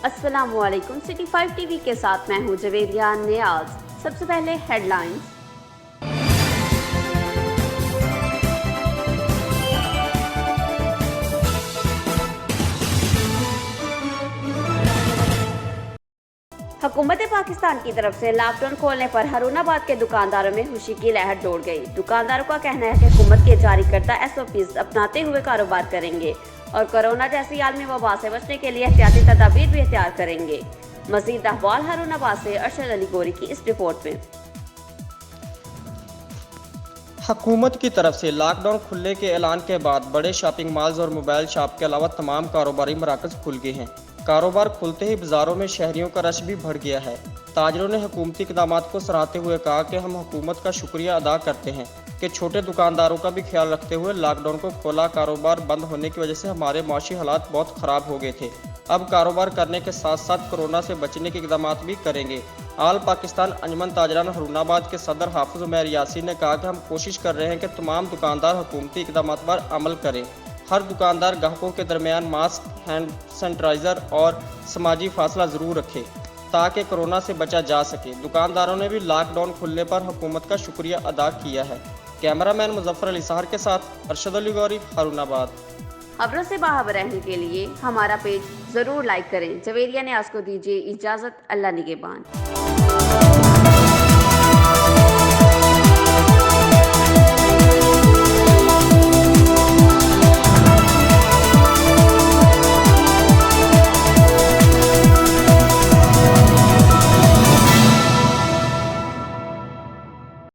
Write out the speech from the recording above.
अस्सलामुअलैकुम। City 5 TV के साथ मैं हूं जवेरिया नियाज। सबसे पहले हेडलाइंस। हुकूमत पाकिस्तान की तरफ से लॉकडाउन खोलने पर हारूनाबाद के दुकानदारों में खुशी की लहर दौड़ गई। दुकानदारों का कहना है कि हुकूमत के जारी करदा SOPs अपनाते हुए कारोबार करेंगे और कोरोना जैसी आलमी वबा से बचने के लिए एहतियाती तदाबीर भी इख्तियार करेंगे। मज़ीद अहवाल हारूनाबाद से अरशद अली गोरी की इस रिपोर्ट में। हुकूमत की तरफ से लॉकडाउन खुलने के ऐलान के बाद बड़े शॉपिंग मॉल्स और मोबाइल शॉप के अलावा तमाम कारोबारी मराकज़ खुल गए हैं। कारोबार खुलते ही बाज़ारों में शहरियों का रश भी बढ़ गया है। ताजरों ने हुकूमती इक़दाम को सराहते हुए कहा कि हम हुकूमत का शुक्रिया अदा करते हैं कि छोटे दुकानदारों का भी ख्याल रखते हुए लॉकडाउन को खोला। कारोबार बंद होने की वजह से हमारे माशी हालात बहुत ख़राब हो गए थे। अब कारोबार करने के साथ साथ कोरोना से बचने के इक़दाम भी करेंगे। आल पाकिस्तान अंजुमन ताजरान हारूनाबाद के सदर हाफिज उमैर यासीन ने कहा कि हम कोशिश कर रहे हैं कि तमाम दुकानदार हुकूमती इक़दाम पर अमल करें। हर दुकानदार ग्राहकों के दरमियान मास्क, हैंड सैनिटाइज़र और समाजी फासला ज़रूर रखे ताकि कोरोना से बचा जा सके। दुकानदारों ने भी लॉकडाउन खुलने पर हुकूमत का शुक्रिया अदा किया है। कैमरामैन मुजफ्फर अली सहर के साथ अरशद अली गौरी, हारूनाबाद। खबरों से बाखबर रहने के लिए हमारा पेज जरूर लाइक करें। जवेरिया नियाज को दीजिए इजाजत। अल्लाह निगहबान।